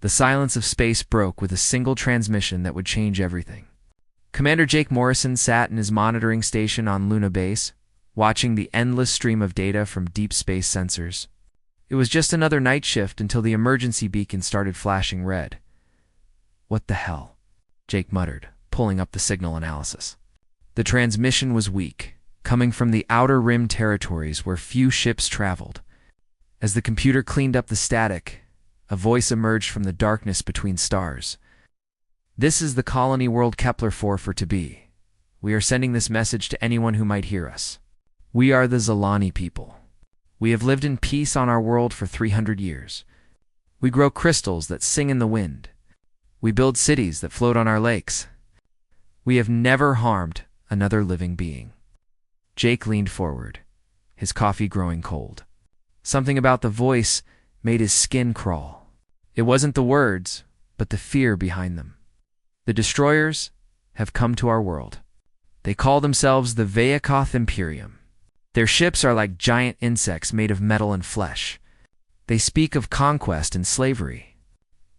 The silence of space broke with a single transmission that would change everything. Commander Jake Morrison sat in his monitoring station on Luna Base, watching the endless stream of data from deep space sensors. It was just another night shift until the emergency beacon started flashing red. "What the hell?" Jake muttered, pulling up the signal analysis. The transmission was weak, coming from the outer rim territories where few ships traveled. As the computer cleaned up the static, a voice emerged from the darkness between stars. "This is the colony world Kepler-4 for to be. We are sending this message to anyone who might hear us. We are the Zalani people. We have lived in peace on our world for 300 years. We grow crystals that sing in the wind. We build cities that float on our lakes. We have never harmed another living being." Jake leaned forward, his coffee growing cold. Something about the voice made his skin crawl. It wasn't the words, but the fear behind them. "The destroyers have come to our world. They call themselves the Vayakoth Imperium. Their ships are like giant insects made of metal and flesh. They speak of conquest and slavery.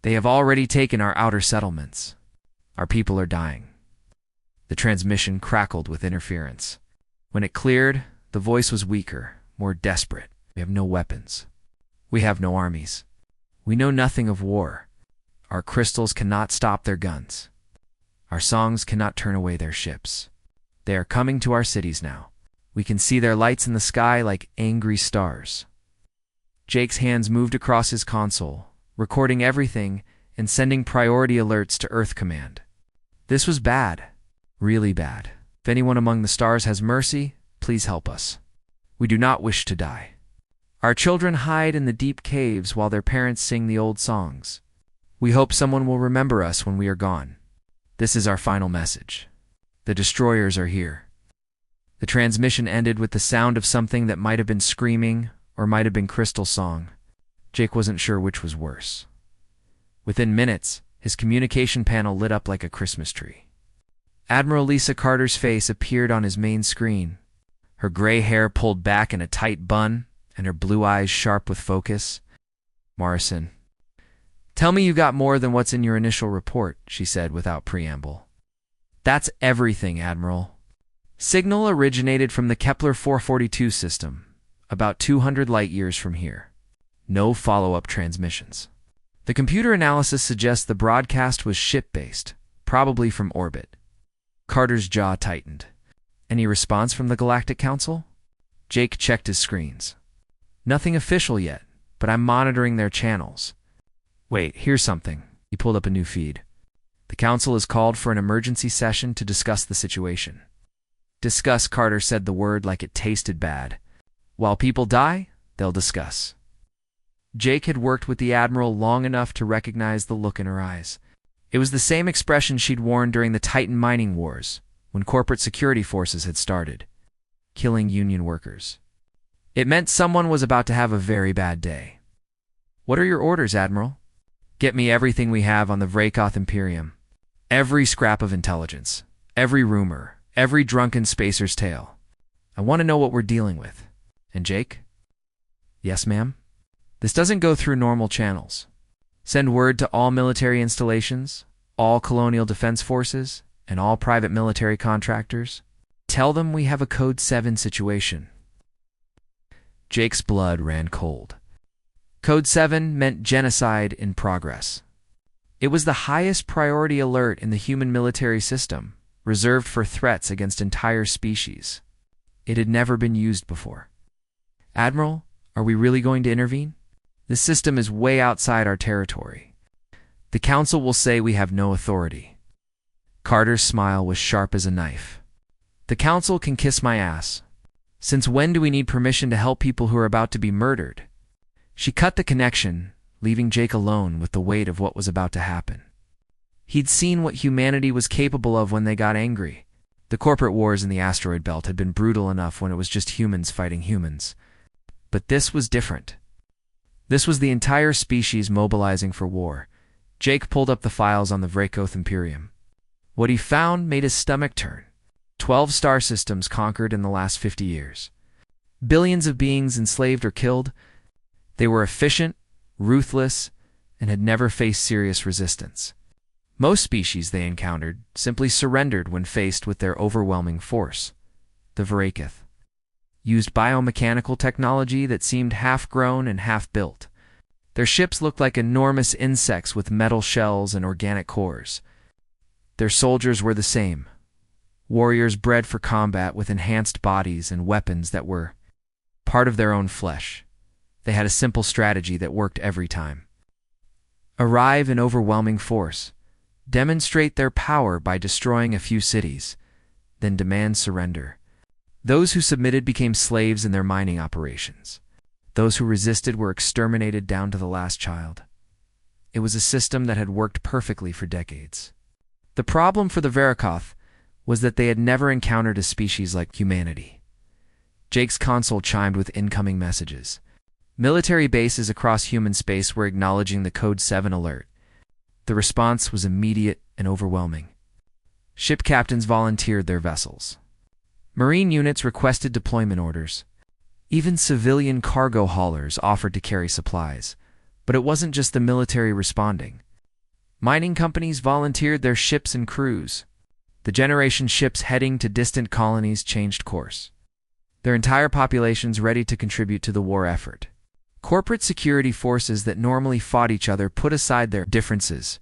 They have already taken our outer settlements. Our people are dying." The transmission crackled with interference. When it cleared, the voice was weaker, more desperate. "We have no weapons. We have no armies. We know nothing of war. Our crystals cannot stop their guns. Our songs cannot turn away their ships. They are coming to our cities now. We can see their lights in the sky like angry stars." Jake's hands moved across his console, recording everything and sending priority alerts to Earth Command. This was bad, really bad. "If anyone among the stars has mercy, please help us. We do not wish to die. Our children hide in the deep caves while their parents sing the old songs. We hope someone will remember us when we are gone. This is our final message. The destroyers are here." The transmission ended with the sound of something that might have been screaming or might have been Crystal Song. Jake wasn't sure which was worse. Within minutes, his communication panel lit up like a Christmas tree. Admiral Lisa Carter's face appeared on his main screen, her gray hair pulled back in a tight bun and her blue eyes sharp with focus. "Morrison, tell me you got more than what's in your initial report," she said without preamble. "That's everything, Admiral. Signal originated from the Kepler-442 system, about 200 light-years from here. No follow-up transmissions. The computer analysis suggests the broadcast was ship-based, probably from orbit." Carter's jaw tightened. "Any response from the Galactic Council?" Jake checked his screens. "Nothing official yet, but I'm monitoring their channels. Wait, here's something." He pulled up a new feed. "The Council is called for an emergency session to discuss the situation." "Discuss," Carter said the word like it tasted bad. "While people die, they'll discuss." Jake had worked with the Admiral long enough to recognize the look in her eyes. It was the same expression she'd worn during the Titan mining wars, when corporate security forces had started, killing union workers. It meant someone was about to have a very bad day. "What are your orders, Admiral?" "Get me everything we have on the Vrakoth Imperium. Every scrap of intelligence, every rumor, every drunken spacer's tale. I want to know what we're dealing with." "And Jake?" "Yes, ma'am?" "This doesn't go through normal channels. Send word to all military installations, all colonial defense forces, and all private military contractors. Tell them we have a Code 7 situation." Jake's blood ran cold. Code 7 meant genocide in progress. It was the highest priority alert in the human military system, reserved for threats against entire species. It had never been used before. "Admiral, are we really going to intervene? This system is way outside our territory. The Council will say we have no authority." Carter's smile was sharp as a knife. "The Council can kiss my ass. Since when do we need permission to help people who are about to be murdered?" She cut the connection, leaving Jake alone with the weight of what was about to happen. He'd seen what humanity was capable of when they got angry. The corporate wars in the asteroid belt had been brutal enough when it was just humans fighting humans. But this was different. This was the entire species mobilizing for war. Jake pulled up the files on the Vrakoth Imperium. What he found made his stomach turn. 12 star systems conquered in the last 50 years. Billions of beings enslaved or killed. They were efficient, ruthless, and had never faced serious resistance. Most species they encountered simply surrendered when faced with their overwhelming force. The Vrakith used biomechanical technology that seemed half-grown and half-built. Their ships looked like enormous insects with metal shells and organic cores. Their soldiers were the same. Warriors bred for combat with enhanced bodies and weapons that were part of their own flesh. They had a simple strategy that worked every time. Arrive in overwhelming force. Demonstrate their power by destroying a few cities. Then demand surrender. Those who submitted became slaves in their mining operations. Those who resisted were exterminated down to the last child. It was a system that had worked perfectly for decades. The problem for the Vrakith was that they had never encountered a species like humanity. Jake's console chimed with incoming messages. Military bases across human space were acknowledging the Code 7 alert. The response was immediate and overwhelming. Ship captains volunteered their vessels. Marine units requested deployment orders. Even civilian cargo haulers offered to carry supplies. But it wasn't just the military responding. Mining companies volunteered their ships and crews. The generation ships heading to distant colonies changed course. Their entire populations ready to contribute to the war effort. Corporate security forces that normally fought each other put aside their differences.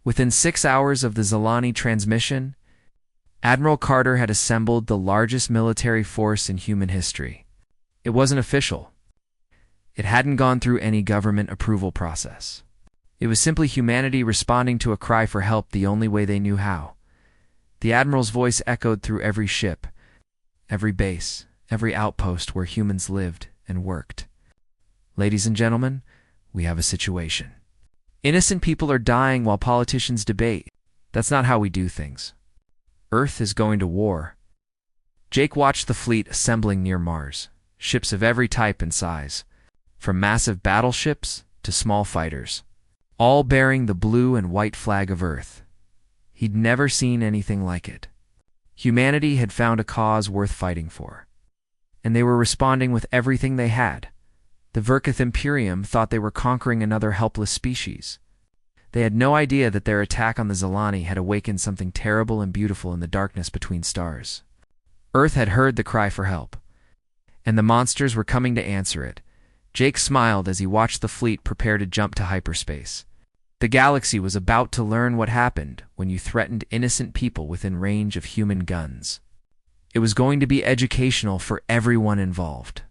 Within 6 hours of the Zalani transmission, Admiral Carter had assembled the largest military force in human history. It wasn't official. It hadn't gone through any government approval process. It was simply humanity responding to a cry for help the only way they knew how. The Admiral's voice echoed through every ship, every base, every outpost where humans lived and worked. Ladies and gentlemen, we have a situation. Innocent people are dying while politicians debate. That's not how we do things. Earth is going to war. Jake watched the fleet assembling near Mars, ships of every type and size, from massive battleships to small fighters, all bearing the blue and white flag of Earth. He'd never seen anything like it. Humanity had found a cause worth fighting for, and they were responding with everything they had. The Vrakith Imperium thought they were conquering another helpless species. They had no idea that their attack on the Zalani had awakened something terrible and beautiful in the darkness between stars. Earth had heard the cry for help, and the monsters were coming to answer it. Jake smiled as he watched the fleet prepare to jump to hyperspace. The galaxy was about to learn what happened when you threatened innocent people within range of human guns. It was going to be educational for everyone involved.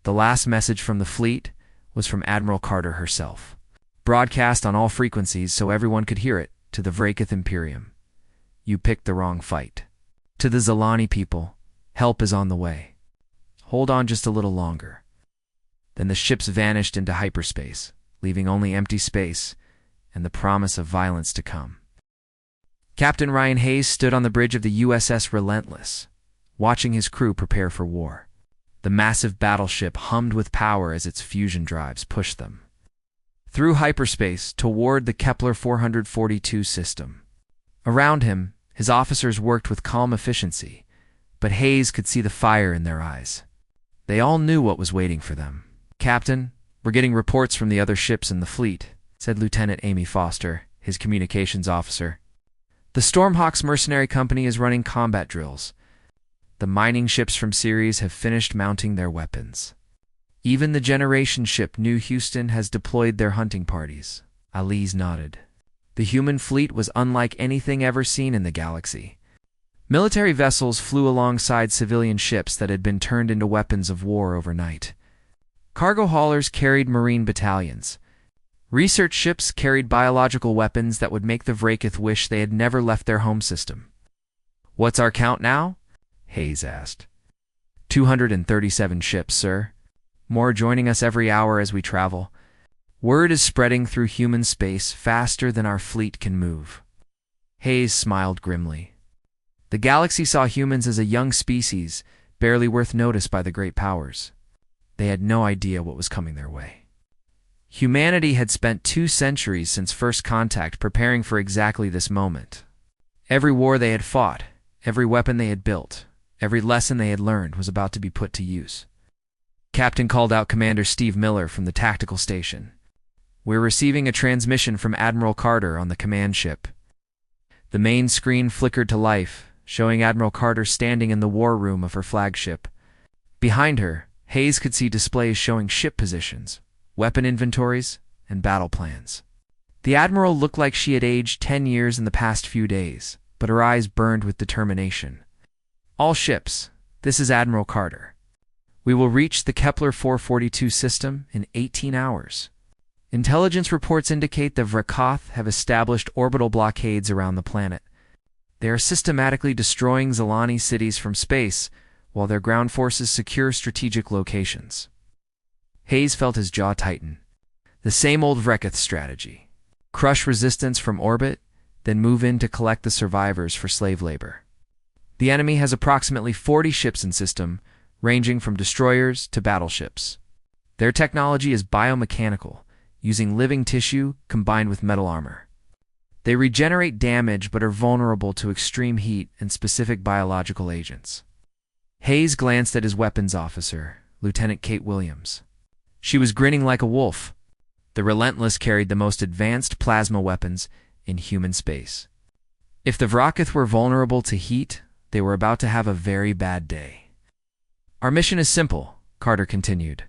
The last message from the fleet was from Admiral Carter herself, broadcast on all frequencies so everyone could hear it, to the Vrakith Imperium. You picked the wrong fight. To the Zalani people, help is on the way. Hold on just a little longer. Then the ships vanished into hyperspace, leaving only empty space and the promise of violence to come. Captain Ryan Hayes stood on the bridge of the USS Relentless, watching his crew prepare for war. The massive battleship hummed with power as its fusion drives pushed them through hyperspace toward the Kepler 442 system. Around him, his officers worked with calm efficiency, but Hayes could see the fire in their eyes. They all knew what was waiting for them. "Captain, we're getting reports from the other ships in the fleet," said Lieutenant Amy Foster, his communications officer. "The Stormhawks Mercenary Company is running combat drills. The mining ships from Ceres have finished mounting their weapons. Even the generation ship New Houston has deployed their hunting parties." Aliz nodded. The human fleet was unlike anything ever seen in the galaxy. Military vessels flew alongside civilian ships that had been turned into weapons of war overnight. Cargo haulers carried marine battalions. Research ships carried biological weapons that would make the Vrakith wish they had never left their home system. "What's our count now?" Hayes asked. 237 ships, sir. More joining us every hour as we travel. Word is spreading through human space faster than our fleet can move. Hayes smiled grimly. The galaxy saw humans as a young species, barely worth notice by the great powers. They had no idea what was coming their way. Humanity had spent 2 centuries since first contact preparing for exactly this moment. Every war they had fought, every weapon they had built, every lesson they had learned was about to be put to use. Captain called out Commander Steve Miller from the tactical station. We're receiving a transmission from Admiral Carter on the command ship. The main screen flickered to life, showing Admiral Carter standing in the war room of her flagship. Behind her, Hayes could see displays showing ship positions, weapon inventories, and battle plans. The Admiral looked like she had aged 10 years in the past few days, but her eyes burned with determination. All ships, this is Admiral Carter. We will reach the Kepler 442 system in 18 hours. Intelligence reports indicate the Vrakoth have established orbital blockades around the planet. They are systematically destroying Zilani cities from space, while their ground forces secure strategic locations. Hayes felt his jaw tighten. The same old Vrakoth strategy. Crush resistance from orbit, then move in to collect the survivors for slave labor. The enemy has approximately 40 ships in system, ranging from destroyers to battleships. Their technology is biomechanical, using living tissue combined with metal armor. They regenerate damage but are vulnerable to extreme heat and specific biological agents. Hayes glanced at his weapons officer, Lieutenant Kate Williams. She was grinning like a wolf. The Relentless carried the most advanced plasma weapons in human space. If the Vrakoth were vulnerable to heat, they were about to have a very bad day. Our mission is simple, Carter continued.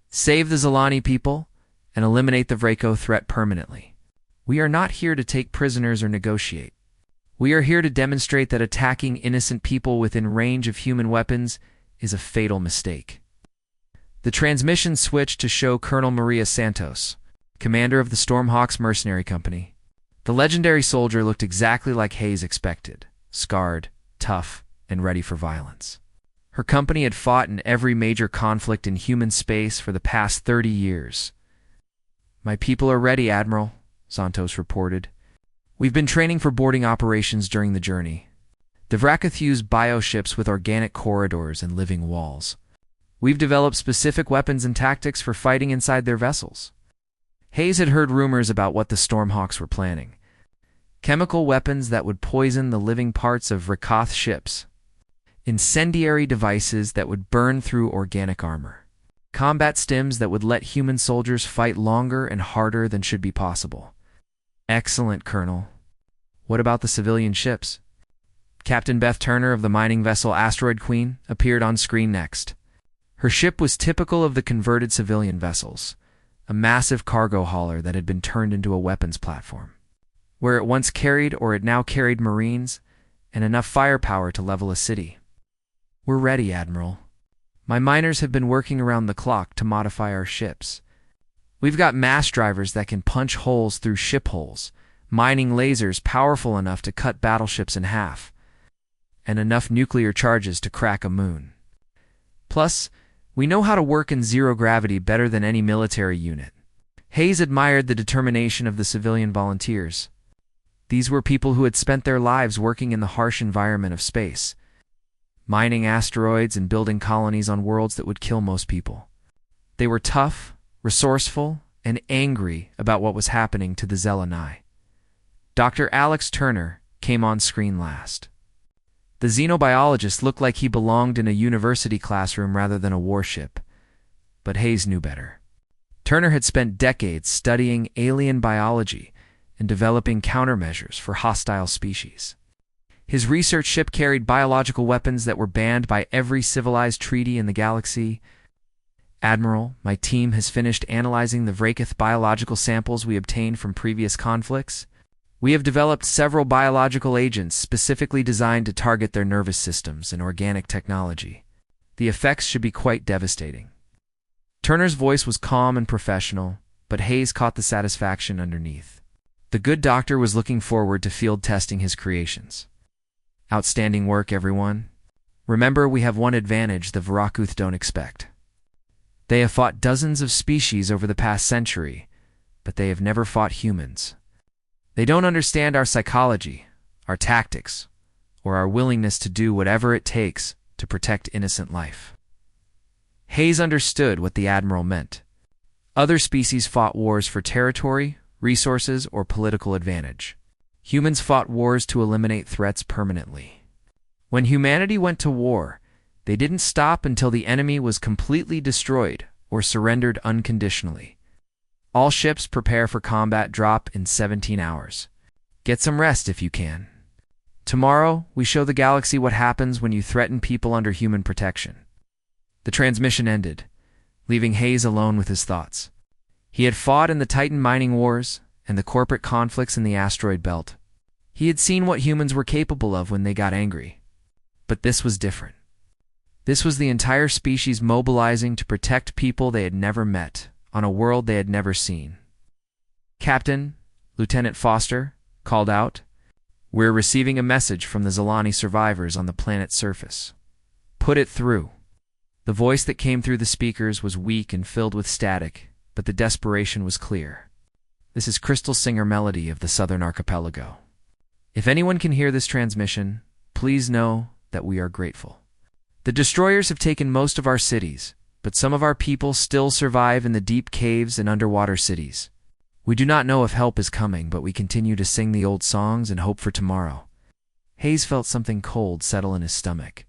Save the Zilani people and eliminate the Vraco threat permanently. We are not here to take prisoners or negotiate. We are here to demonstrate that attacking innocent people within range of human weapons is a fatal mistake. The transmission switched to show Colonel Maria Santos, commander of the Stormhawks Mercenary Company. The legendary soldier looked exactly like Hayes expected, scarred, tough, and ready for violence. Her company had fought in every major conflict in human space for the past 30 years. My people are ready, Admiral, Santos reported. We've been training for boarding operations during the journey. The Vrakoth use bioships with organic corridors and living walls. We've developed specific weapons and tactics for fighting inside their vessels. Hayes had heard rumors about what the Stormhawks were planning. Chemical weapons that would poison the living parts of Vrakoth ships. Incendiary devices that would burn through organic armor. Combat stims that would let human soldiers fight longer and harder than should be possible. Excellent, Colonel. What about the civilian ships? Captain Beth Turner of the mining vessel Asteroid Queen appeared on screen next. Her ship was typical of the converted civilian vessels, a massive cargo hauler that had been turned into a weapons platform. Where it once carried or it now carried Marines and enough firepower to level a city. We're ready, Admiral. My miners have been working around the clock to modify our ships. We've got mass drivers that can punch holes through ship holes, mining lasers powerful enough to cut battleships in half, and enough nuclear charges to crack a moon. Plus, we know how to work in zero gravity better than any military unit. Hayes admired the determination of the civilian volunteers. These were people who had spent their lives working in the harsh environment of space, mining asteroids and building colonies on worlds that would kill most people. They were tough, resourceful, and angry about what was happening to the Zelani. Dr. Alex Turner came on screen last. The xenobiologist looked like he belonged in a university classroom rather than a warship, but Hayes knew better. Turner had spent decades studying alien biology and developing countermeasures for hostile species. His research ship carried biological weapons that were banned by every civilized treaty in the galaxy. Admiral, my team has finished analyzing the Vrakoth biological samples we obtained from previous conflicts. We have developed several biological agents specifically designed to target their nervous systems and organic technology. The effects should be quite devastating. Turner's voice was calm and professional, but Hayes caught the satisfaction underneath. The good doctor was looking forward to field testing his creations. Outstanding work, everyone. Remember, we have one advantage the Vrakoth don't expect. They have fought dozens of species over the past century, but they have never fought humans. They don't understand our psychology, our tactics, or our willingness to do whatever it takes to protect innocent life. Hayes understood what the Admiral meant. Other species fought wars for territory, resources, or political advantage. Humans fought wars to eliminate threats permanently. When humanity went to war, they didn't stop until the enemy was completely destroyed or surrendered unconditionally. All ships prepare for combat. Drop in 17 hours. Get some rest if you can. Tomorrow, we show the galaxy what happens when you threaten people under human protection." The transmission ended, leaving Hayes alone with his thoughts. He had fought in the Titan mining wars and the corporate conflicts in the asteroid belt. He had seen what humans were capable of when they got angry. But this was different. This was the entire species mobilizing to protect people they had never met, on a world they had never seen. "Captain," Lieutenant Foster called out, "we're receiving a message from the Zilani survivors on the planet's surface. Put it through." The voice that came through the speakers was weak and filled with static, but the desperation was clear. "This is Crystal Singer Melody of the Southern Archipelago. If anyone can hear this transmission, please know that we are grateful. The destroyers have taken most of our cities, but some of our people still survive in the deep caves and underwater cities. We do not know if help is coming, but we continue to sing the old songs and hope for tomorrow." Hayes felt something cold settle in his stomach.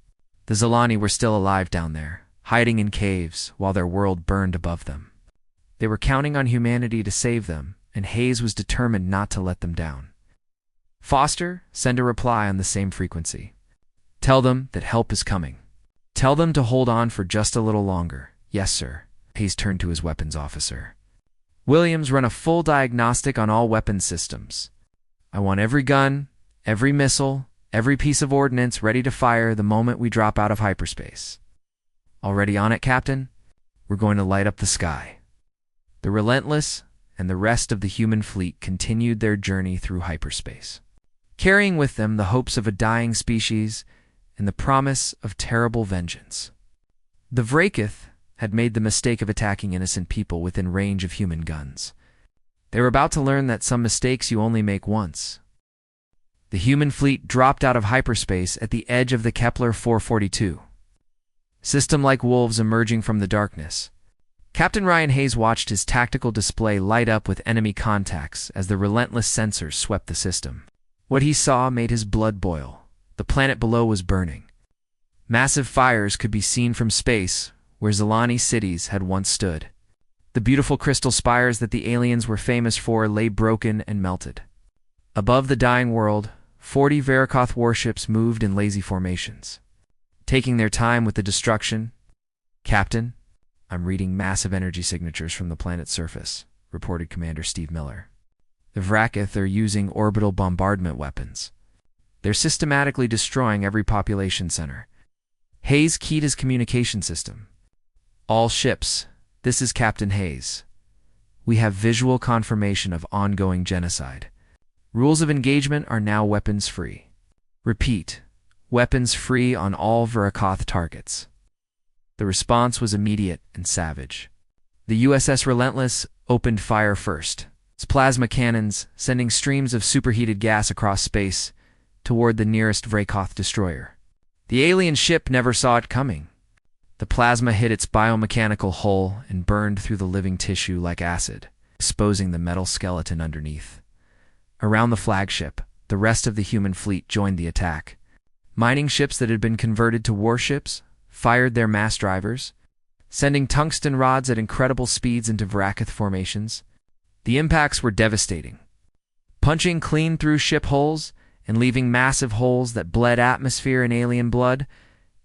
The Zilani were still alive down there, hiding in caves while their world burned above them. They were counting on humanity to save them, and Hayes was determined not to let them down. "Foster, send a reply on the same frequency. Tell them that help is coming. Tell them to hold on for just a little longer." "Yes, sir." Hayes turned to his weapons officer. "Williams, run a full diagnostic on all weapons systems. I want every gun, every missile, every piece of ordnance ready to fire the moment we drop out of hyperspace." "Already on it, Captain. We're going to light up the sky." The Relentless and the rest of the human fleet continued their journey through hyperspace, carrying with them the hopes of a dying species and the promise of terrible vengeance. The Vraekith had made the mistake of attacking innocent people within range of human guns. They were about to learn that some mistakes you only make once. The human fleet dropped out of hyperspace at the edge of the Kepler 442. System like wolves emerging from the darkness. Captain Ryan Hayes watched his tactical display light up with enemy contacts as the relentless sensors swept the system. What he saw made his blood boil. The planet below was burning. Massive fires could be seen from space, where Zilani cities had once stood. The beautiful crystal spires that the aliens were famous for lay broken and melted. Above the dying world, 40 Verakoth warships moved in lazy formations, taking their time with the destruction. "Captain, I'm reading massive energy signatures from the planet's surface," reported Commander Steve Miller. "The Vraekith are using orbital bombardment weapons. They're systematically destroying every population center." Hayes keyed his communication system. "All ships, this is Captain Hayes. We have visual confirmation of ongoing genocide. Rules of engagement are now weapons-free. Repeat, weapons-free on all Verakoth targets." The response was immediate and savage. The USS Relentless opened fire first, its plasma cannons sending streams of superheated gas across space toward the nearest Vraekith destroyer. The alien ship never saw it coming. The plasma hit its biomechanical hull and burned through the living tissue like acid, exposing the metal skeleton underneath. Around the flagship, the rest of the human fleet joined the attack. Mining ships that had been converted to warships fired their mass drivers, sending tungsten rods at incredible speeds into Vraekith formations. The impacts were devastating, punching clean through ship hulls and leaving massive holes that bled atmosphere and alien blood.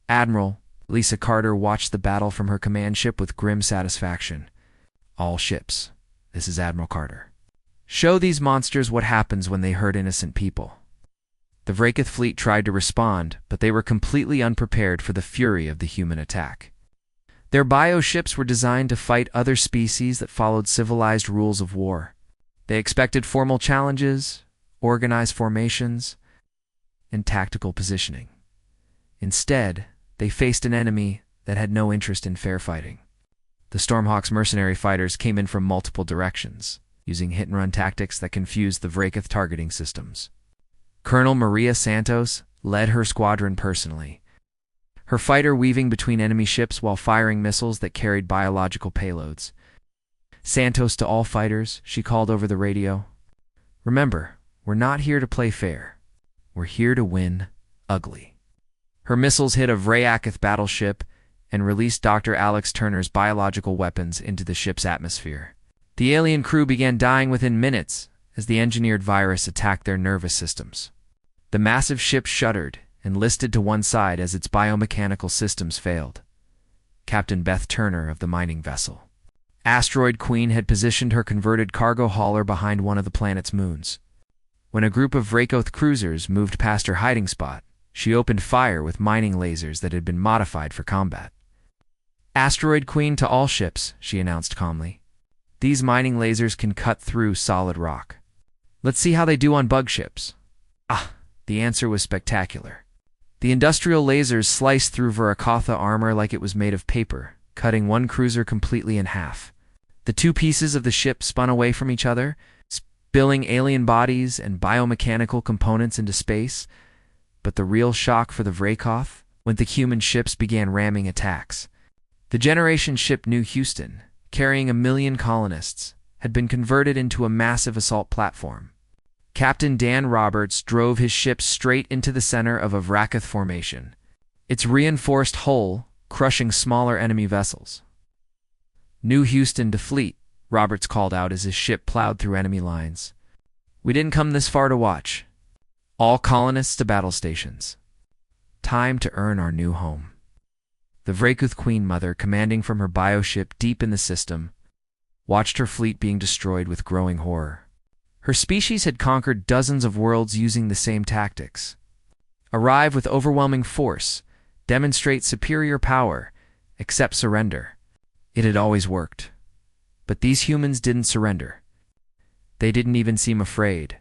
Admiral Lisa Carter watched the battle from her command ship with grim satisfaction. "All ships, this is Admiral Carter. Show these monsters what happens when they hurt innocent people." The Vraekith fleet tried to respond, but they were completely unprepared for the fury of the human attack. Their bioships were designed to fight other species that followed civilized rules of war. They expected formal challenges, organized formations, and tactical positioning. Instead, they faced an enemy that had no interest in fair fighting. The Stormhawk's mercenary fighters came in from multiple directions, using hit-and-run tactics that confused the Vraekith targeting systems. Colonel Maria Santos led her squadron personally, her fighter weaving between enemy ships while firing missiles that carried biological payloads. "Santos to all fighters," she called over the radio. "Remember, we're not here to play fair. We're here to win ugly." Her missiles hit a Vraekith battleship and released Dr. Alex Turner's biological weapons into the ship's atmosphere. The alien crew began dying within minutes as the engineered virus attacked their nervous systems. The massive ship shuddered and listed to one side as its biomechanical systems failed. Captain Beth Turner of the mining vessel. Asteroid Queen had positioned her converted cargo hauler behind one of the planet's moons. When a group of Vrakoth cruisers moved past her hiding spot, she opened fire with mining lasers that had been modified for combat. "Asteroid Queen to all ships," she announced calmly. "These mining lasers can cut through solid rock. Let's see how they do on bug ships." The answer was spectacular. The industrial lasers sliced through Varakatha armor like it was made of paper, cutting one cruiser completely in half. The two pieces of the ship spun away from each other, spilling alien bodies and biomechanical components into space. But the real shock for the Vrakoth, when the human ships began ramming attacks. The generation ship New Houston, carrying 1 million colonists, had been converted into a massive assault platform. Captain Dan Roberts drove his ship straight into the center of a Vrakoth formation, its reinforced hull crushing smaller enemy vessels. "New Houston to fleet," Roberts called out as his ship plowed through enemy lines. "We didn't come this far to watch. All colonists to battle stations. Time to earn our new home." The Vrakoth Queen Mother, commanding from her bioship deep in the system, watched her fleet being destroyed with growing horror. Her species had conquered dozens of worlds using the same tactics. Arrive with overwhelming force, demonstrate superior power, accept surrender. It had always worked. But these humans didn't surrender. They didn't even seem afraid.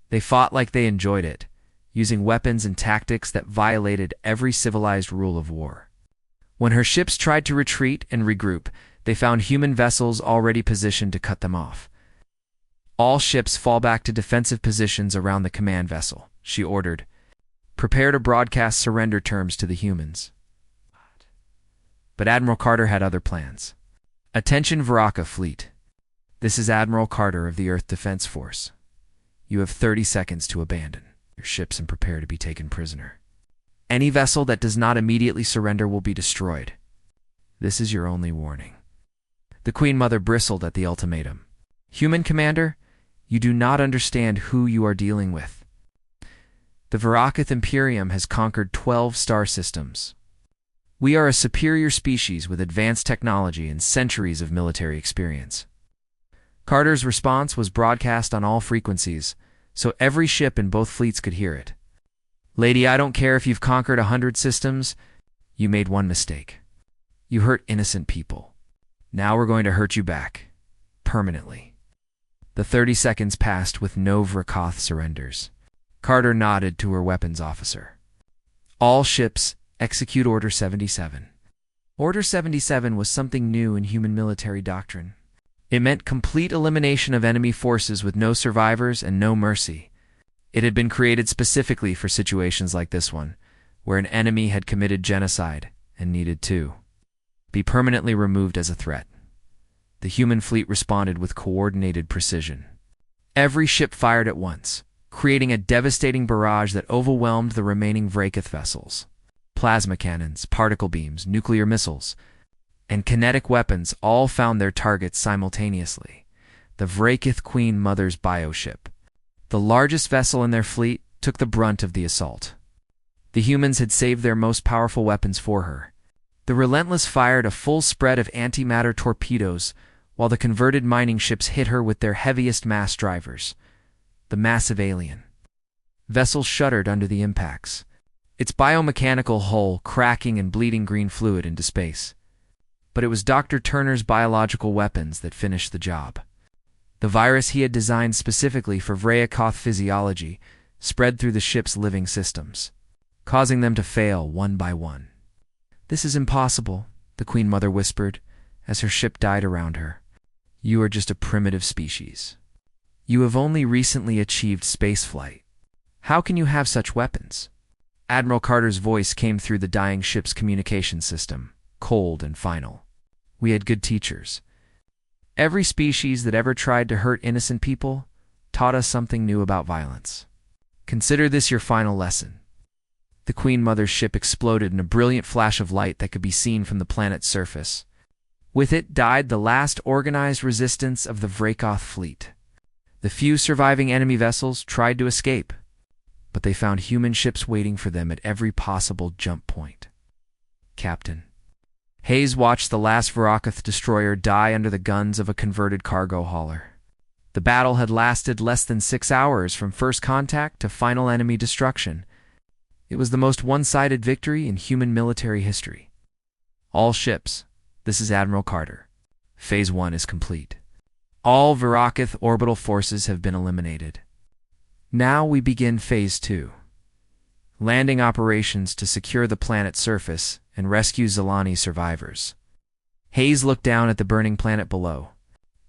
They fought like they enjoyed it, using weapons and tactics that violated every civilized rule of war. When her ships tried to retreat and regroup, they found human vessels already positioned to cut them off. "All ships fall back to defensive positions around the command vessel," she ordered. "Prepare to broadcast surrender terms to the humans." But Admiral Carter had other plans. "Attention Varaka fleet. This is Admiral Carter of the Earth Defense Force. You have 30 seconds to abandon your ships and prepare to be taken prisoner. Any vessel that does not immediately surrender will be destroyed. This is your only warning." The Queen Mother bristled at the ultimatum. "Human Commander, you do not understand who you are dealing with. The Varakoth Imperium has conquered 12 star systems. We are a superior species with advanced technology and centuries of military experience." Carter's response was broadcast on all frequencies, so every ship in both fleets could hear it. "Lady, I don't care if you've conquered 100 systems. You made one mistake. You hurt innocent people. Now we're going to hurt you back. Permanently." The 30 seconds passed with no Vrakoth surrenders. Carter nodded to her weapons officer. "All ships, execute Order 77. Order 77 was something new in human military doctrine. It meant complete elimination of enemy forces with no survivors and no mercy. It had been created specifically for situations like this one, where an enemy had committed genocide and needed to be permanently removed as a threat. The human fleet responded with coordinated precision. Every ship fired at once, creating a devastating barrage that overwhelmed the remaining Vrakoth vessels. Plasma cannons, particle beams, nuclear missiles, and kinetic weapons all found their targets simultaneously. The Vrakoth Queen Mother's bioship, the largest vessel in their fleet, took the brunt of the assault. The humans had saved their most powerful weapons for her. The Relentless fired a full spread of antimatter torpedoes, while the converted mining ships hit her with their heaviest mass drivers. The massive alien vessel shuddered under the impacts, its biomechanical hull cracking and bleeding green fluid into space. But it was Dr. Turner's biological weapons that finished the job. The virus he had designed specifically for Vrakoth physiology spread through the ship's living systems, causing them to fail one by one. "This is impossible," the Queen Mother whispered as her ship died around her. "You are just a primitive species. You have only recently achieved spaceflight. How can you have such weapons?" Admiral Carter's voice came through the dying ship's communication system, cold and final. "We had good teachers. Every species that ever tried to hurt innocent people taught us something new about violence. Consider this your final lesson." The Queen Mother's ship exploded in a brilliant flash of light that could be seen from the planet's surface. With it died the last organized resistance of the Vrakoth fleet. The few surviving enemy vessels tried to escape, but they found human ships waiting for them at every possible jump point. Captain Hayes watched the last Vrakoth destroyer die under the guns of a converted cargo hauler. The battle had lasted less than 6 hours from first contact to final enemy destruction. It was the most one-sided victory in human military history. All ships, this is Admiral Carter. Phase 1 is complete. All Vrakoth orbital forces have been eliminated. Now we begin Phase 2. Landing operations to secure the planet's surface and rescue Zilani survivors. Hayes looked down at the burning planet below.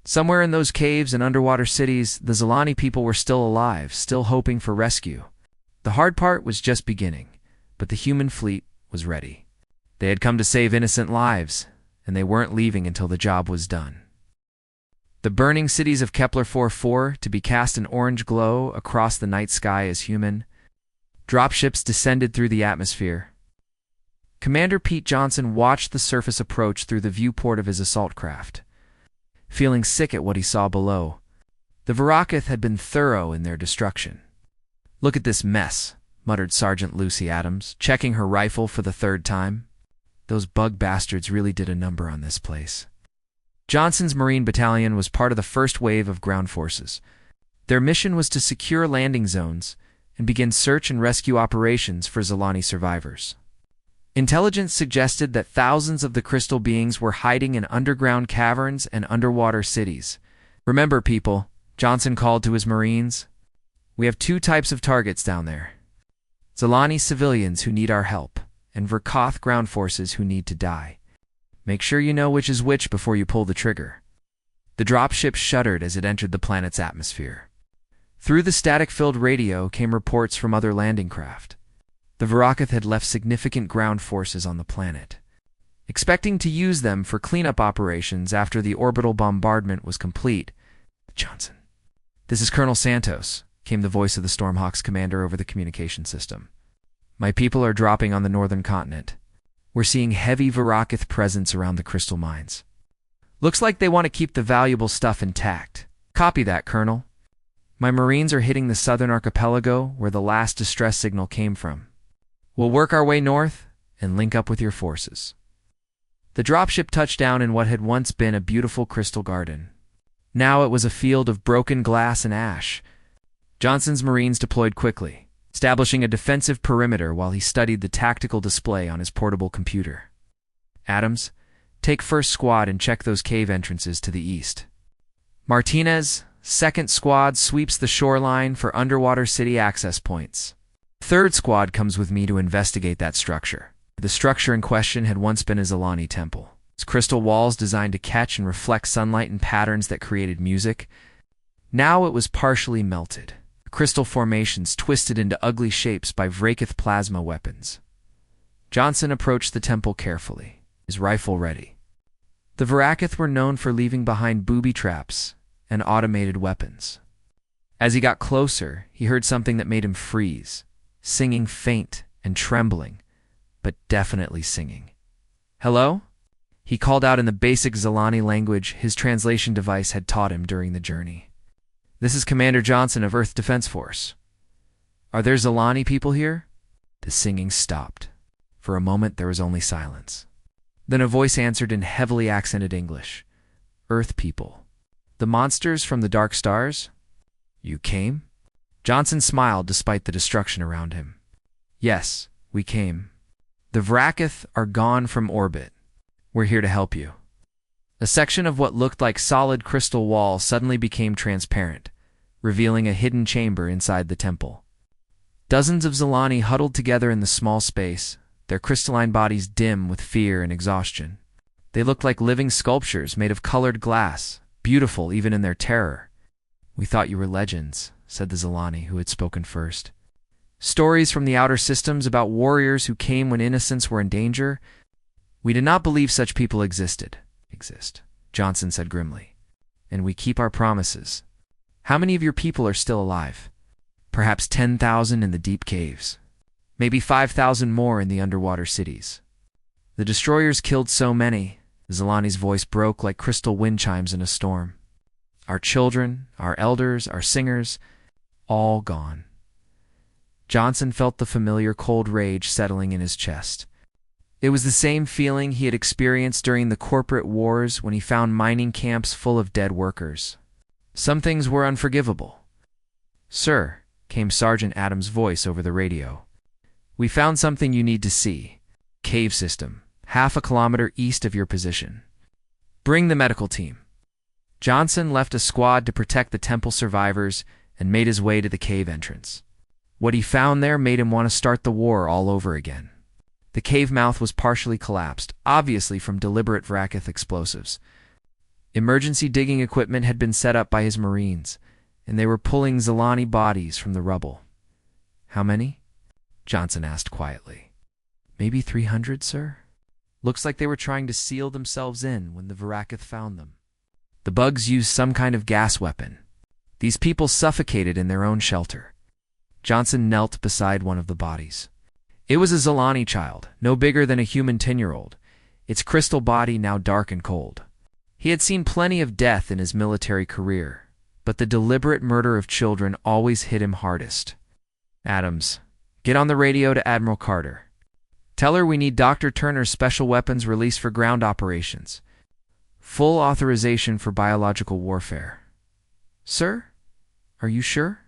Somewhere in those caves and underwater cities, the Zilani people were still alive, still hoping for rescue. The hard part was just beginning, but the human fleet was ready. They had come to save innocent lives, and they weren't leaving until the job was done. The burning cities of Kepler 4-4 to be cast an orange glow across the night sky as human. Dropships descended through the atmosphere. Commander Pete Johnson watched the surface approach through the viewport of his assault craft, feeling sick at what he saw below. The Vrakoth had been thorough in their destruction. "Look at this mess," muttered Sergeant Lucy Adams, checking her rifle for the 3rd time. "Those bug bastards really did a number on this place." Johnson's Marine Battalion was part of the first wave of ground forces. Their mission was to secure landing zones and begin search and rescue operations for Zilani survivors. Intelligence suggested that thousands of the crystal beings were hiding in underground caverns and underwater cities. "Remember, people," Johnson called to his Marines, "we have 2 types of targets down there. Zilani civilians who need our help, and Vrakoth ground forces who need to die. Make sure you know which is which before you pull the trigger." The dropship shuddered as it entered the planet's atmosphere. Through the static-filled radio came reports from other landing craft. The Vrakoth had left significant ground forces on the planet, expecting to use them for cleanup operations after the orbital bombardment was complete. "Johnson, this is Colonel Santos," came the voice of the Stormhawk's commander over the communication system. "My people are dropping on the northern continent. We're seeing heavy Vrakoth presence around the crystal mines. Looks like they want to keep the valuable stuff intact." "Copy that, Colonel. My Marines are hitting the southern archipelago where the last distress signal came from. We'll work our way north and link up with your forces." The dropship touched down in what had once been a beautiful crystal garden. Now it was a field of broken glass and ash. Johnson's Marines deployed quickly, establishing a defensive perimeter while he studied the tactical display on his portable computer. "Adams, take 1st Squad and check those cave entrances to the east. Martinez, 2nd Squad sweeps the shoreline for underwater city access points. 3rd Squad comes with me to investigate that structure." The structure in question had once been a Zilani temple. Its crystal walls designed to catch and reflect sunlight in patterns that created music. Now it was partially melted, crystal formations twisted into ugly shapes by Vrakoth plasma weapons. Johnson approached the temple carefully, his rifle ready. The Vrakoth were known for leaving behind booby traps and automated weapons. As he got closer, he heard something that made him freeze, singing faint and trembling, but definitely singing. "Hello?" He called out in the basic Zilani language his translation device had taught him during the journey. "This is Commander Johnson of Earth Defense Force. Are there Zilani people here?" The singing stopped. For a moment there was only silence. Then a voice answered in heavily accented English. "Earth people. The monsters from the dark stars? You came?" Johnson smiled despite the destruction around him. "Yes, we came. The Vrakoth are gone from orbit. We're here to help you." A section of what looked like solid crystal wall suddenly became transparent, revealing a hidden chamber inside the temple. Dozens of Zilani huddled together in the small space, their crystalline bodies dim with fear and exhaustion. They looked like living sculptures made of colored glass, beautiful even in their terror. "We thought you were legends," said the Zilani who had spoken first. "Stories from the outer systems about warriors who came when innocents were in danger. We did not believe such people existed." "Exist," Johnson said grimly. "And we keep our promises. How many of your people are still alive?" "Perhaps 10,000 in the deep caves. Maybe 5,000 more in the underwater cities. The destroyers killed so many, Zolani's voice broke like crystal wind chimes in a storm. Our children, our elders, our singers, all gone. Johnson felt the familiar cold rage settling in his chest. It was the same feeling he had experienced during the corporate wars when he found mining camps full of dead workers. Some things were unforgivable. "Sir," came Sergeant Adams' voice over the radio. "We found something you need to see. Cave system, half a kilometer east of your position. Bring the medical team." Johnson left a squad to protect the temple survivors and made his way to the cave entrance. What he found there made him want to start the war all over again. The cave mouth was partially collapsed, obviously from deliberate Vrakith explosives. Emergency digging equipment had been set up by his Marines, and they were pulling Zolani bodies from the rubble. "How many?" Johnson asked quietly. "Maybe 300, sir." Looks like they were trying to seal themselves in when the Vrakith found them. The bugs used some kind of gas weapon. These people suffocated in their own shelter. Johnson knelt beside one of the bodies. It was a Zolani child, no bigger than a human 10-year-old, its crystal body now dark and cold. He had seen plenty of death in his military career, but the deliberate murder of children always hit him hardest. "Adams, get on the radio to Admiral Carter. Tell her we need Dr. Turner's special weapons released for ground operations. Full authorization for biological warfare." "Sir? Are you sure?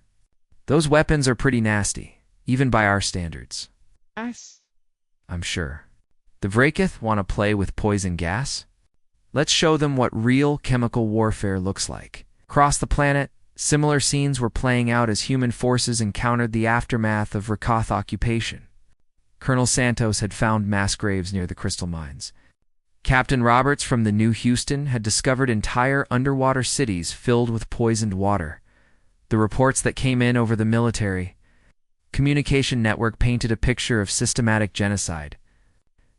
Those weapons are pretty nasty, even by our standards." Yes. "I'm sure. The Vrakith want to play with poison gas? Let's show them what real chemical warfare looks like." Across the planet, similar scenes were playing out as human forces encountered the aftermath of Rakath occupation. Colonel Santos had found mass graves near the crystal mines. Captain Roberts from the New Houston had discovered entire underwater cities filled with poisoned water. The reports that came in over the military communication network painted a picture of systematic genocide.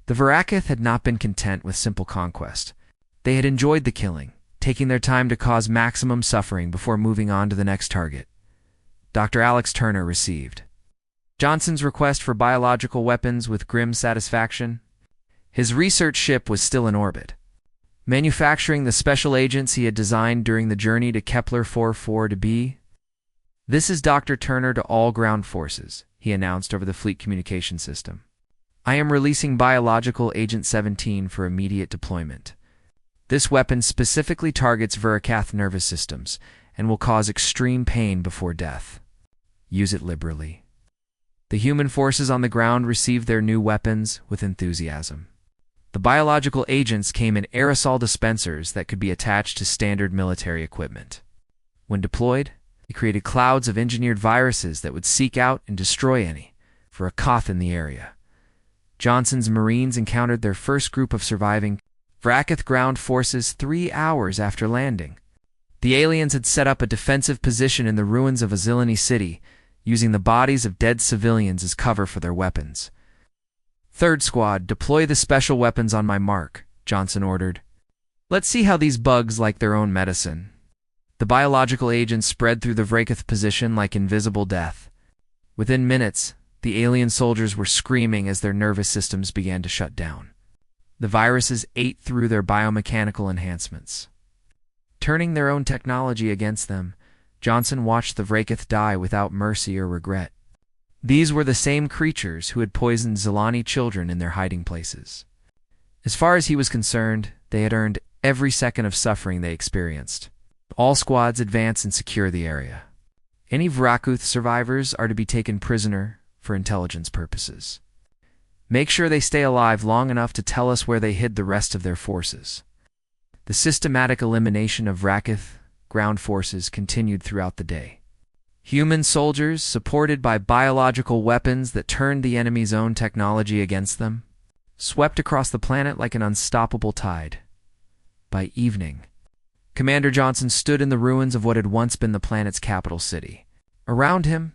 The Vrakith had not been content with simple conquest. They had enjoyed the killing, taking their time to cause maximum suffering before moving on to the next target. Dr. Alex Turner received Johnson's request for biological weapons with grim satisfaction. His research ship was still in orbit, manufacturing the special agents he had designed during the journey to Kepler 44b. "This is Dr. Turner to all ground forces," he announced over the fleet communication system. "I am releasing Biological Agent 17 for immediate deployment. This weapon specifically targets Vrakith nervous systems and will cause extreme pain before death. Use it liberally." The human forces on the ground received their new weapons with enthusiasm. The biological agents came in aerosol dispensers that could be attached to standard military equipment. When deployed, they created clouds of engineered viruses that would seek out and destroy any Vrakith in the area. Johnson's Marines encountered their first group of surviving Vrakith ground forces 3 hours after landing. The aliens had set up a defensive position in the ruins of a Zilani city, using the bodies of dead civilians as cover for their weapons. "Third Squad, deploy the special weapons on my mark," Johnson ordered. "Let's see how these bugs like their own medicine." The biological agents spread through the Vrakith position like invisible death. Within minutes, the alien soldiers were screaming as their nervous systems began to shut down. The viruses ate through their biomechanical enhancements. Turning their own technology against them, Johnson watched the Vrakith die without mercy or regret. These were the same creatures who had poisoned Zolani children in their hiding places. As far as he was concerned, they had earned every second of suffering they experienced. All squads advance and secure the area. Any Vrakith survivors are to be taken prisoner for intelligence purposes. Make sure they stay alive long enough to tell us where they hid the rest of their forces. The systematic elimination of Vrakith ground forces continued throughout the day. Human soldiers, supported by biological weapons that turned the enemy's own technology against them, swept across the planet like an unstoppable tide. By evening, Commander Johnson stood in the ruins of what had once been the planet's capital city. Around him,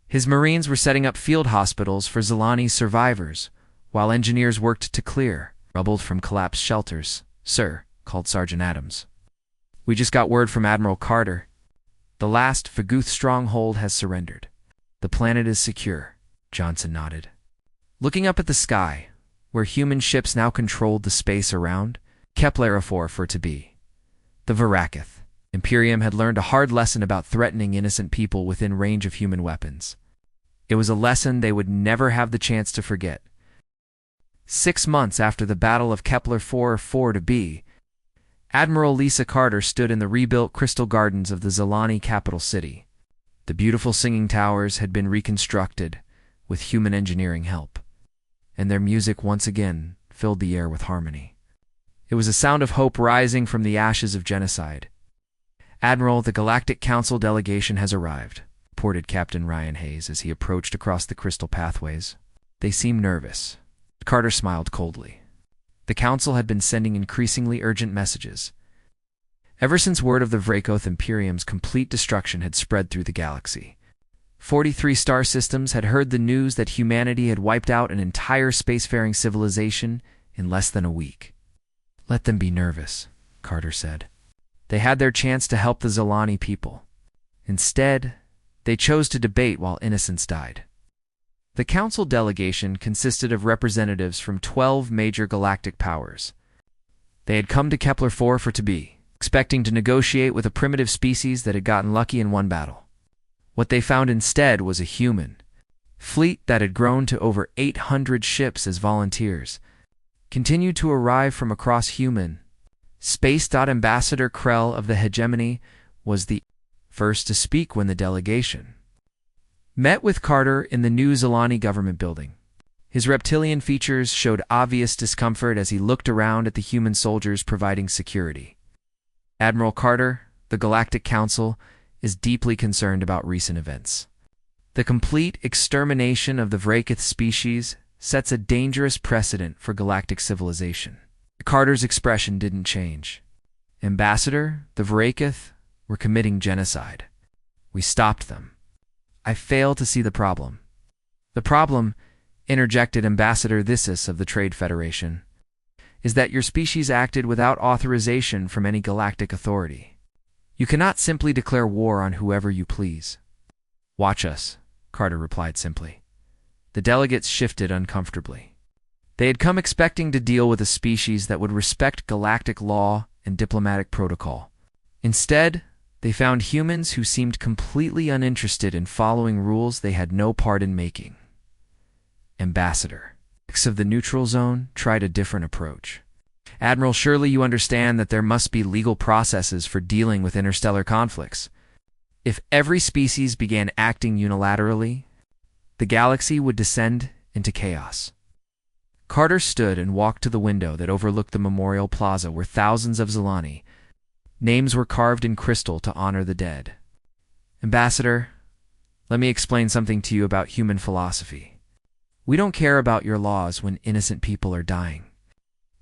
his Marines were setting up field hospitals for Zolani's survivors, while engineers worked to clear rubble from collapsed shelters. "Sir," called Sergeant Adams, "we just got word from Admiral Carter. The last Vrakith stronghold has surrendered. The planet is secure." Johnson nodded. Looking up at the sky, where human ships now controlled the space around, Kepler 4 for to be. The Varakith. Imperium had learned a hard lesson about threatening innocent people within range of human weapons. It was a lesson they would never have the chance to forget. 6 months after the Battle of Kepler 4 to be, Admiral Lisa Carter stood in the rebuilt crystal gardens of the Zilani capital city. The beautiful singing towers had been reconstructed with human engineering help, and their music once again filled the air with harmony. It was a sound of hope rising from the ashes of genocide. "Admiral, the Galactic Council delegation has arrived," reported Captain Ryan Hayes as he approached across the crystal pathways. "They seem nervous." Carter smiled coldly. The Council had been sending increasingly urgent messages. Ever since word of the Vracoth Imperium's complete destruction had spread through the galaxy, 43 star systems had heard the news that humanity had wiped out an entire spacefaring civilization in less than a week. "Let them be nervous," Carter said. "They had their chance to help the Zilani people. Instead, they chose to debate while innocents died." The Council delegation consisted of representatives from 12 major galactic powers. They had come to Kepler 4 for to be, expecting to negotiate with a primitive species that had gotten lucky in one battle. What they found instead was a human fleet that had grown to over 800 ships as volunteers, continued to arrive from across human space. Ambassador Krell of the hegemony was the first to speak when the delegation met with Carter in the new Zilani government building. His reptilian features showed obvious discomfort as he looked around at the human soldiers providing security. "Admiral Carter, the Galactic Council is deeply concerned about recent events. The complete extermination of the Vracoth species sets a dangerous precedent for galactic civilization." Carter's expression didn't change. "Ambassador, the Vracoth were committing genocide. We stopped them. I fail to see the problem." "The problem," interjected Ambassador Thysis of the Trade Federation, "is that your species acted without authorization from any galactic authority. You cannot simply declare war on whoever you please." "Watch us," Carter replied simply. The delegates shifted uncomfortably. They had come expecting to deal with a species that would respect galactic law and diplomatic protocol. Instead, they found humans who seemed completely uninterested in following rules they had no part in making. "Ambassador, of the neutral zone tried a different approach." "Admiral, surely you understand that there must be legal processes for dealing with interstellar conflicts. If every species began acting unilaterally, the galaxy would descend into chaos." Carter stood and walked to the window that overlooked the memorial plaza where thousands of Zilani names were carved in crystal to honor the dead. "Ambassador, let me explain something to you about human philosophy. We don't care about your laws when innocent people are dying.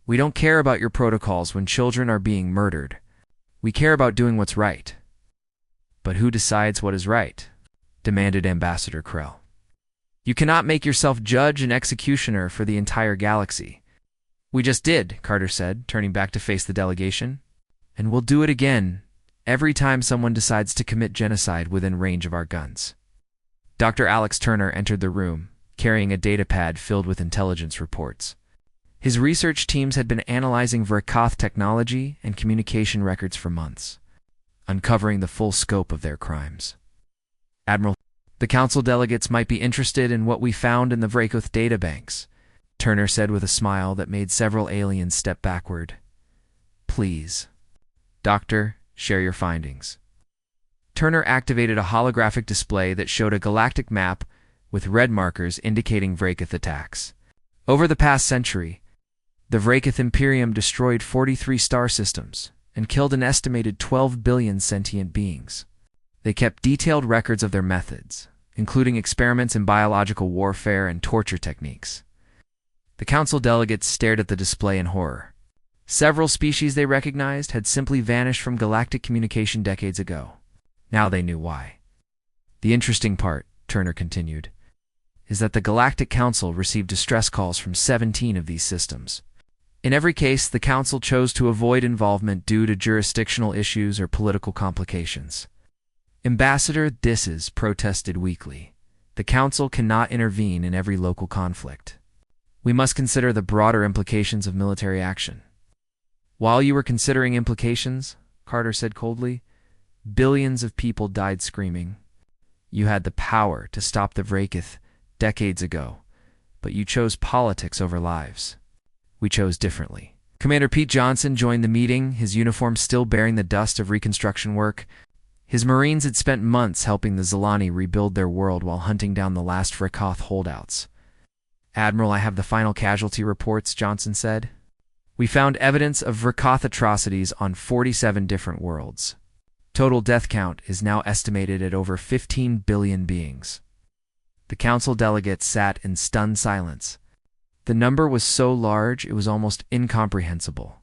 We don't care about your protocols when children are being murdered. We care about doing what's right." "But who decides what is right?" demanded Ambassador Krell. "You cannot make yourself judge and executioner for the entire galaxy." "We just did," Carter said, turning back to face the delegation. "And we'll do it again every time someone decides to commit genocide within range of our guns." Dr. Alex Turner entered the room, carrying a datapad filled with intelligence reports. His research teams had been analyzing Vracoth technology and communication records for months, uncovering the full scope of their crimes. "Admiral, the Council delegates might be interested in what we found in the Vracoth databanks," Turner said with a smile that made several aliens step backward. "Please, Doctor, share your findings." Turner activated a holographic display that showed a galactic map with red markers indicating Vracoth attacks. Over the past century, the Vracoth Imperium destroyed 43 star systems and killed an estimated 12 billion sentient beings. They kept detailed records of their methods, including experiments in biological warfare and torture techniques. The Council delegates stared at the display in horror. Several species they recognized had simply vanished from galactic communication decades ago. Now they knew why. "The interesting part," Turner continued, "is that the Galactic Council received distress calls from 17 of these systems. In every case, the Council chose to avoid involvement due to jurisdictional issues or political complications." Ambassador Thysis protested weakly. "The Council cannot intervene in every local conflict. We must consider the broader implications of military action." While you were considering implications, Carter said coldly, billions of people died screaming. You had the power to stop the Vrakith decades ago, but you chose politics over lives. We chose differently. Commander Pete Johnson joined the meeting, his uniform still bearing the dust of reconstruction work. His Marines had spent months helping the Zilani rebuild their world while hunting down the last Vrakoth holdouts. Admiral, I have the final casualty reports, Johnson said. We found evidence of Vrakoth atrocities on 47 different worlds. Total death count is now estimated at over 15 billion beings. The council delegates sat in stunned silence. The number was so large it was almost incomprehensible.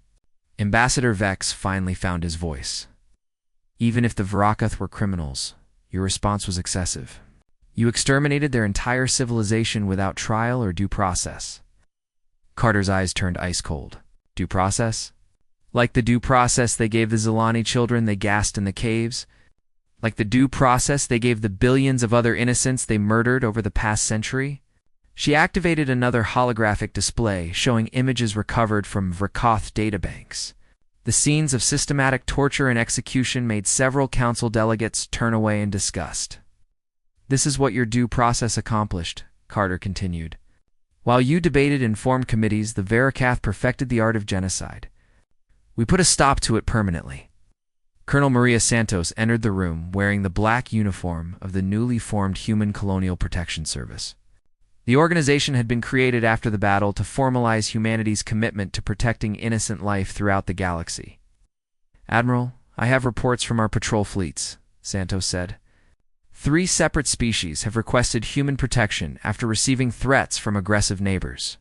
Ambassador Vex finally found his voice. Even if the Vrakoth were criminals, your response was excessive. You exterminated their entire civilization without trial or due process. Carter's eyes turned ice cold. Due process? Like the due process they gave the Zilani children they gassed in the caves? Like the due process they gave the billions of other innocents they murdered over the past century? She activated another holographic display showing images recovered from Vrakoth databanks. The scenes of systematic torture and execution made several council delegates turn away in disgust. This is what your due process accomplished, Carter continued. While you debated in formed committees, the Varakath perfected the art of genocide. We put a stop to it permanently. Colonel Maria Santos entered the room wearing the black uniform of the newly formed Human Colonial Protection Service. The organization had been created after the battle to formalize humanity's commitment to protecting innocent life throughout the galaxy. Admiral, I have reports from our patrol fleets, Santos said. 3 separate species have requested human protection after receiving threats from aggressive neighbors.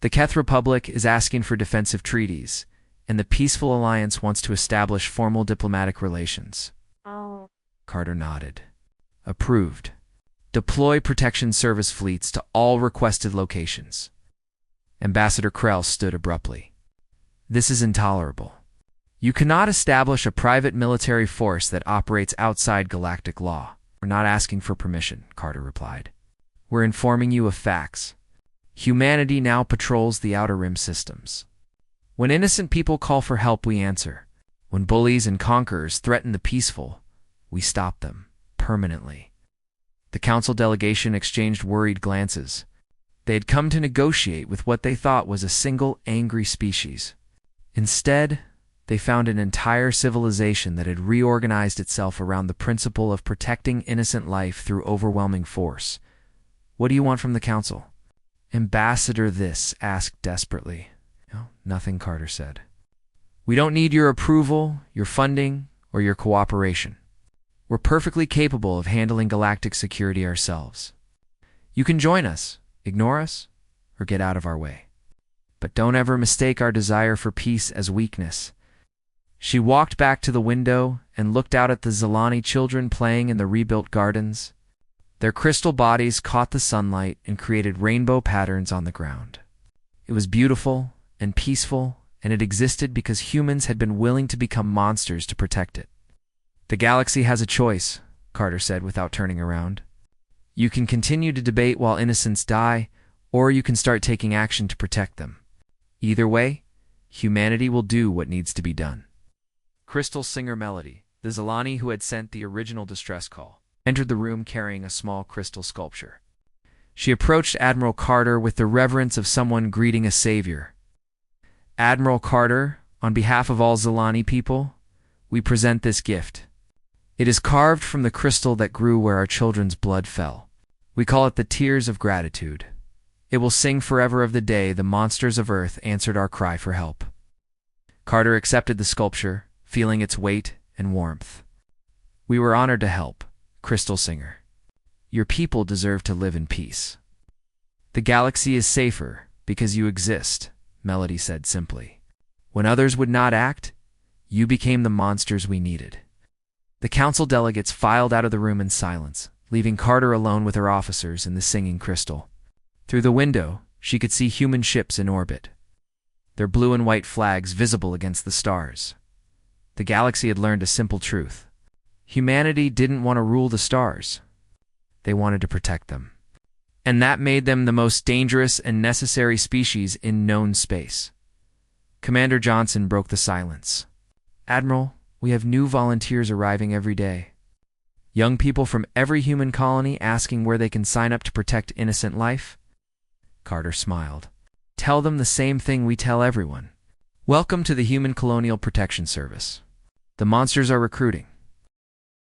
The Keth Republic is asking for defensive treaties, and the Peaceful Alliance wants to establish formal diplomatic relations. Oh. Carter nodded. Approved. Deploy protection service fleets to all requested locations. Ambassador Krell stood abruptly. This is intolerable. You cannot establish a private military force that operates outside galactic law. We're not asking for permission, Carter replied. We're informing you of facts. Humanity now patrols the Outer Rim systems. When innocent people call for help, we answer. When bullies and conquerors threaten the peaceful, we stop them, permanently. The council delegation exchanged worried glances. They had come to negotiate with what they thought was a single angry species. Instead, they found an entire civilization that had reorganized itself around the principle of protecting innocent life through overwhelming force. What do you want from the council? Ambassador this asked desperately. No, nothing, Carter said. We don't need your approval, your funding, or your cooperation. We're perfectly capable of handling galactic security ourselves. You can join us, ignore us, or get out of our way. But don't ever mistake our desire for peace as weakness. She walked back to the window and looked out at the Zilani children playing in the rebuilt gardens. Their crystal bodies caught the sunlight and created rainbow patterns on the ground. It was beautiful and peaceful, and it existed because humans had been willing to become monsters to protect it. The galaxy has a choice, Carter said without turning around. You can continue to debate while innocents die, or you can start taking action to protect them. Either way, humanity will do what needs to be done. Crystal Singer Melody, the Zilani who had sent the original distress call, entered the room carrying a small crystal sculpture. She approached Admiral Carter with the reverence of someone greeting a savior. Admiral Carter, on behalf of all Zilani people, we present this gift. It is carved from the crystal that grew where our children's blood fell. We call it the Tears of Gratitude. It will sing forever of the day the monsters of Earth answered our cry for help. Carter accepted the sculpture, feeling its weight and warmth. We were honored to help, Crystal Singer. Your people deserve to live in peace. The galaxy is safer because you exist, Melody said simply. When others would not act, you became the monsters we needed. The council delegates filed out of the room in silence, leaving Carter alone with her officers in the singing crystal. Through the window, she could see human ships in orbit, their blue and white flags visible against the stars. The galaxy had learned a simple truth. Humanity didn't want to rule the stars. They wanted to protect them. And that made them the most dangerous and necessary species in known space. Commander Johnson broke the silence. "Admiral, we have new volunteers arriving every day. Young people from every human colony asking where they can sign up to protect innocent life." Carter smiled. "Tell them the same thing we tell everyone. Welcome to the Human Colonial Protection Service. The monsters are recruiting.